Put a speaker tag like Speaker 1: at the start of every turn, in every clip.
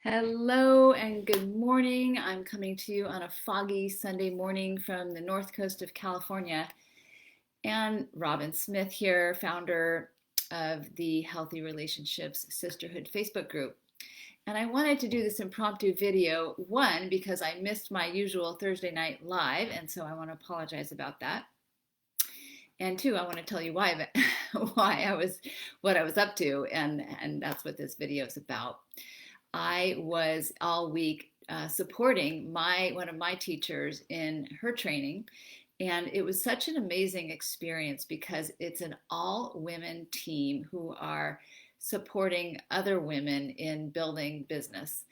Speaker 1: Hello and good morning. I'm coming to you on a foggy Sunday morning from the north coast of California. And Robin Smith here, founder of the Healthy Relationships Sisterhood Facebook group. And I wanted to do this impromptu video, one, because I missed my usual Thursday night live, and so I want to apologize about that. And two, I want to tell you why what I was up to, and that's what this video is about. I was all week supporting one of my teachers in her training, and it was such an amazing experience because it's an all-women team who are supporting other women in building business.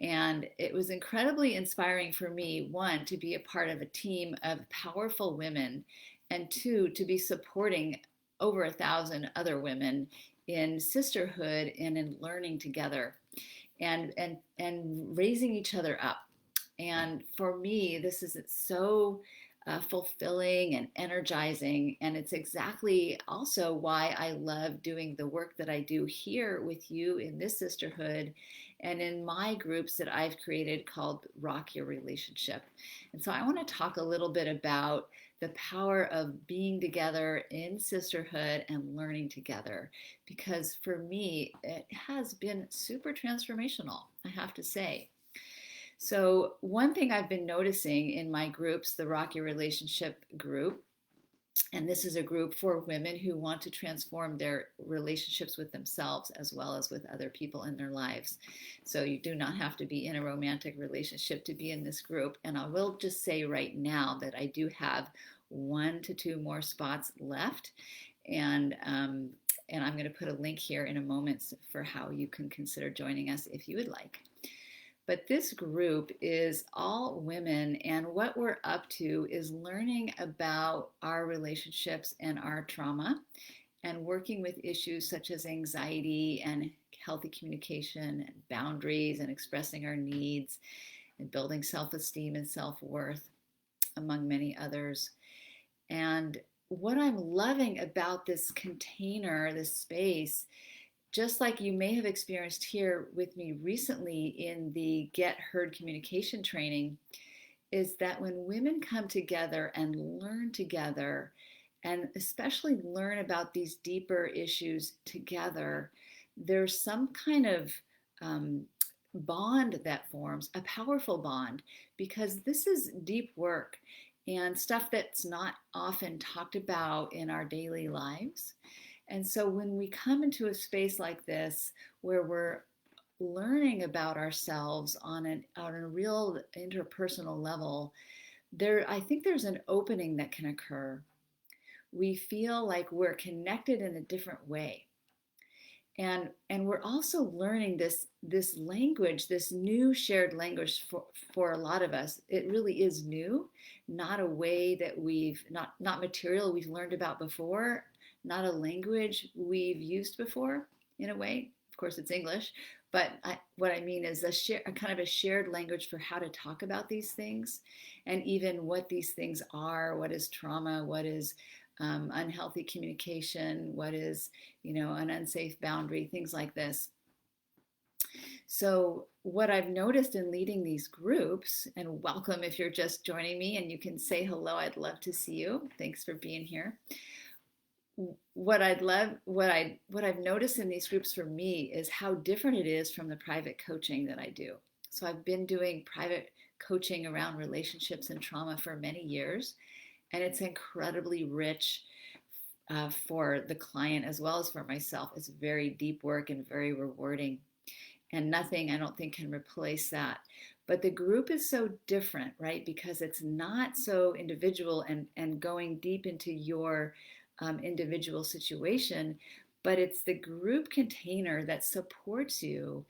Speaker 1: And it was incredibly inspiring for me, one, to be a part of a team of powerful women, and two, to be supporting over 1,000 other women in sisterhood and in learning together and raising each other up. And for me, this is so fulfilling and energizing. And it's exactly also why I love doing the work that I do here with you in this sisterhood and in my groups that I've created called Rock Your Relationship. And so I want to talk a little bit about the power of being together in sisterhood and learning together, because for me, it has been super transformational, I have to say. So one thing I've been noticing in my groups, the Rock Your Relationship group, and this is a group for women who want to transform their relationships with themselves as well as with other people in their lives. So you do not have to be in a romantic relationship to be in this group. And I will just say right now that I do have 1 to 2 more spots left. And I'm going to put a link here in a moment for how you can consider joining us if you would like. But this group is all women, and what we're up to is learning about our relationships and our trauma and working with issues such as anxiety and healthy communication and boundaries and expressing our needs and building self-esteem and self-worth, among many others. And what I'm loving about this container, this space, just like you may have experienced here with me recently in the Get Heard communication training, is that when women come together and learn together, and especially learn about these deeper issues together, there's some kind of bond that forms, a powerful bond, because this is deep work and stuff that's not often talked about in our daily lives. And so when we come into a space like this, where we're learning about ourselves on a real interpersonal level, I think there's an opening that can occur. We feel like we're connected in a different way. And we're also learning this language, this new shared language for a lot of us. It really is new, not a way that not material we've learned about before, not a language we've used before in a way. Of course, it's English, but what I mean is a kind of a shared language for how to talk about these things, and even what these things are. What is trauma? What is unhealthy communication? What is, an unsafe boundary? Things like this. So what I've noticed in leading these groups, and welcome if you're just joining me, and you can say hello. I'd love to see you. Thanks for being here. What I've noticed in these groups for me is how different it is from the private coaching that I do. So I've been doing private coaching around relationships and trauma for many years, and it's incredibly rich for the client as well as for myself. It's very deep work and very rewarding, and nothing, I don't think, can replace that. But the group is so different, right? Because it's not so individual and going deep into your individual situation, but it's the group container that supports you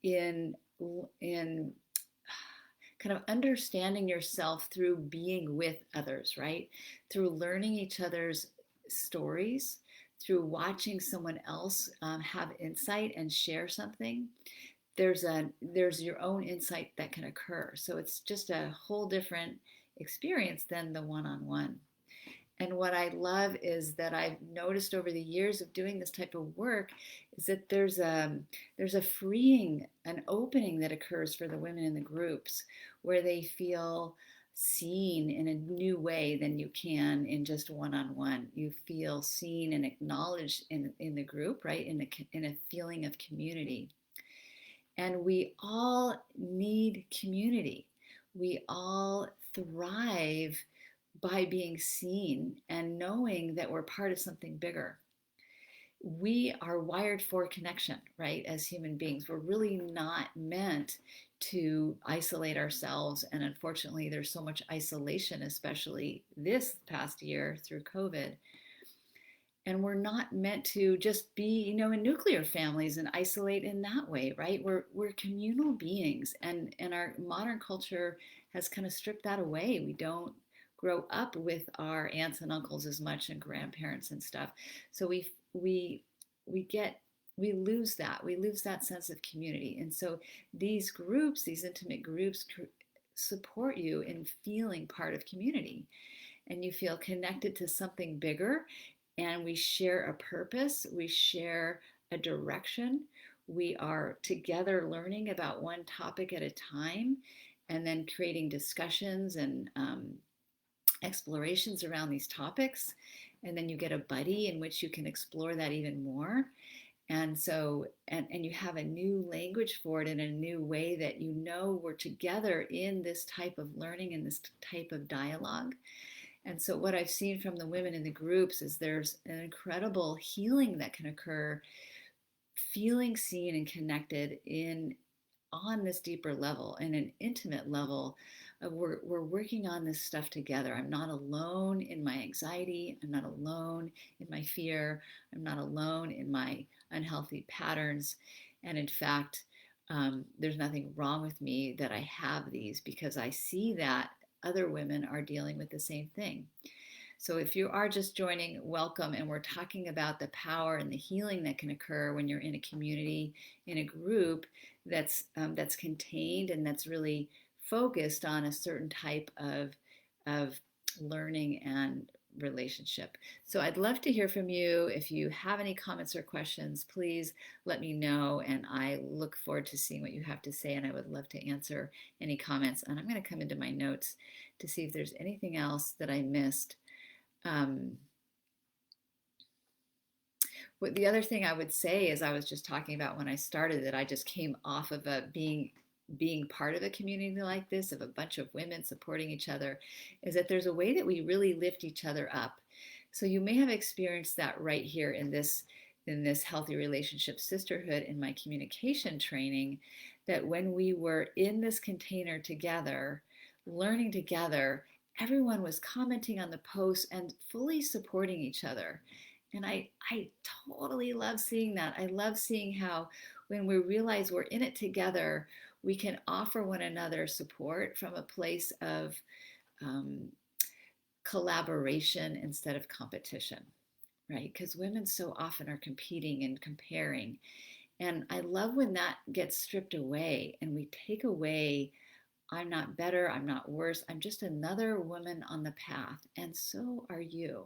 Speaker 1: in kind of understanding yourself through being with others, right? Through learning each other's stories, through watching someone else have insight and share something. There's your own insight that can occur. So it's just a whole different experience than the one-on-one. And what I love is that I've noticed over the years of doing this type of work is that there's a freeing, an opening that occurs for the women in the groups where they feel seen in a new way than you can in just one-on-one. You feel seen and acknowledged in the group, right? In a feeling of community. And we all need community. We all thrive by being seen and knowing that we're part of something bigger. We are wired for connection, right? As human beings, we're really not meant to isolate ourselves. And unfortunately, there's so much isolation, especially this past year through COVID. And we're not meant to just be, in nuclear families and isolate in that way, right? We're communal beings, and our modern culture has kind of stripped that away. We don't grow up with our aunts and uncles as much and grandparents and stuff. So we lose that. We lose that sense of community. And so these groups, these intimate groups, support you in feeling part of community, and you feel connected to something bigger, and we share a purpose, we share a direction, we are together learning about one topic at a time, and then creating discussions and explorations around these topics. And then you get a buddy in which you can explore that even more. And so, and you have a new language for it in a new way that we're together in this type of learning and this type of dialogue. And so what I've seen from the women in the groups is there's an incredible healing that can occur, feeling seen and connected on this deeper level, in an intimate level. We're working on this stuff together. I'm not alone in my anxiety. I'm not alone in my fear. I'm not alone in my unhealthy patterns. And in fact, there's nothing wrong with me that I have these, because I see that other women are dealing with the same thing. So if you are just joining, welcome. And we're talking about the power and the healing that can occur when you're in a community, in a group that's contained and that's really focused on a certain type of learning and relationship. So I'd love to hear from you. If you have any comments or questions, please let me know, and I look forward to seeing what you have to say, and I would love to answer any comments. And I'm going to come into my notes to see if there's anything else that I missed. The other thing I would say is, I was just talking about when I started that I just came off of being part of a community like this, of a bunch of women supporting each other, is that there's a way that we really lift each other up. So you may have experienced that right here in this healthy relationship sisterhood in my communication training, that when we were in this container together, learning together, everyone was commenting on the posts and fully supporting each other. And I totally love seeing that. I love seeing how when we realize we're in it together, we can offer one another support from a place of collaboration instead of competition, right? Because women so often are competing and comparing. And I love when that gets stripped away and we take away, I'm not better, I'm not worse, I'm just another woman on the path, and so are you.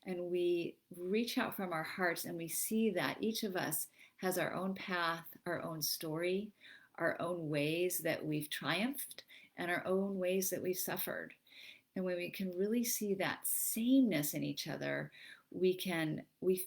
Speaker 1: And we reach out from our hearts and we see that each of us has our own path, our own story, our own ways that we've triumphed, and our own ways that we've suffered. And when we can really see that sameness in each other, we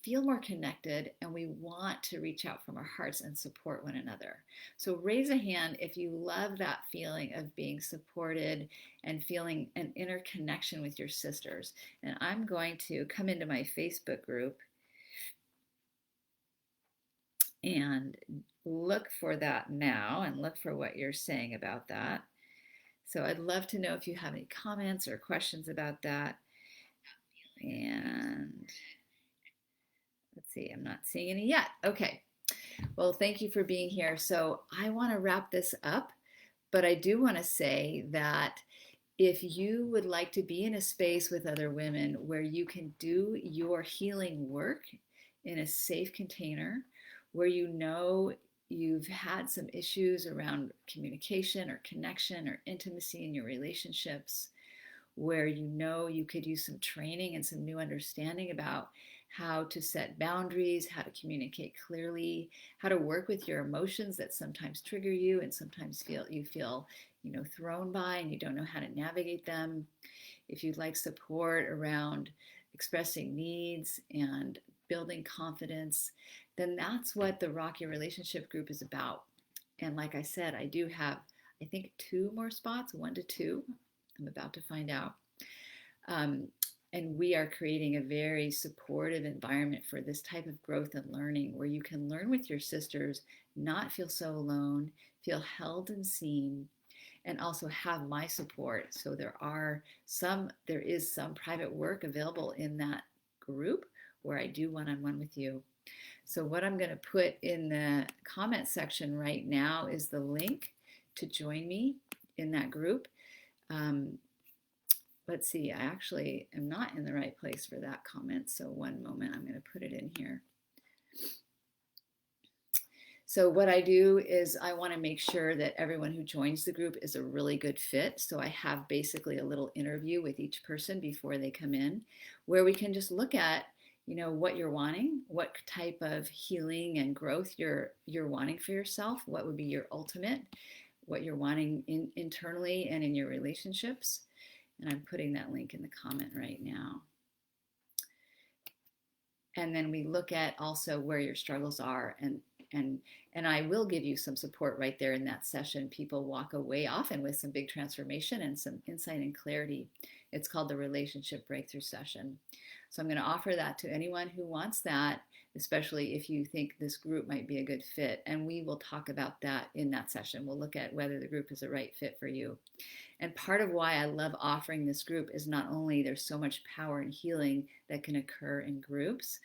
Speaker 1: feel more connected, and we want to reach out from our hearts and support one another. So raise a hand if you love that feeling of being supported and feeling an inner connection with your sisters. And I'm going to come into my Facebook group and look for that now, and look for what you're saying about that. So I'd love to know if you have any comments or questions about that. And let's see, I'm not seeing any yet. Okay. Well, thank you for being here. So I want to wrap this up, but I do want to say that if you would like to be in a space with other women where you can do your healing work in a safe container, where you've had some issues around communication or connection or intimacy in your relationships, where you know you could use some training and some new understanding about how to set boundaries, how to communicate clearly, how to work with your emotions that sometimes trigger you and sometimes you feel thrown by and you don't know how to navigate them. If you'd like support around expressing needs and building confidence, then that's what the Rock Your Relationship group is about. And like I said, I do have, I think, 2 more spots, 1 to 2. I'm about to find out. And we are creating a very supportive environment for this type of growth and learning where you can learn with your sisters, not feel so alone, feel held and seen, and also have my support. So there is some private work available in that group where I do one-on-one with you. So what I'm going to put in the comment section right now is the link to join me in that group. Let's see, I actually am not in the right place for that comment. So one moment, I'm going to put it in here. So what I do is I want to make sure that everyone who joins the group is a really good fit. So I have basically a little interview with each person before they come in, where we can just look at, what you're wanting, what type of healing and growth you're wanting for yourself, what would be your ultimate, what you're wanting internally and in your relationships. And I'm putting that link in the comment right now. And then we look at also where your struggles are, and I will give you some support right there in that session. People walk away often with some big transformation and some insight and clarity. It's called the Relationship Breakthrough Session. So I'm going to offer that to anyone who wants that, especially if you think this group might be a good fit. And we will talk about that in that session. We'll look at whether the group is a right fit for you. And part of why I love offering this group is not only there's so much power and healing that can occur in groups,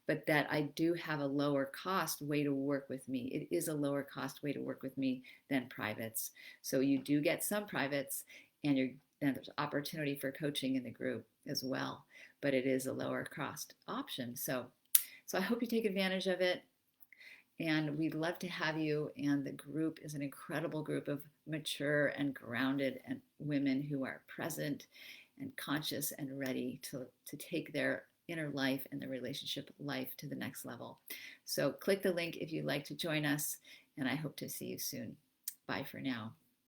Speaker 1: but that I do have a lower cost way to work with me. It is a lower cost way to work with me than privates. So you do get some privates, and there's opportunity for coaching in the group as well, but it is a lower cost option. So I hope you take advantage of it. And we'd love to have you. And the group is an incredible group of mature and grounded and women who are present and conscious and ready to take their inner life and the relationship life to the next level. So click the link if you'd like to join us, and I hope to see you soon. Bye for now.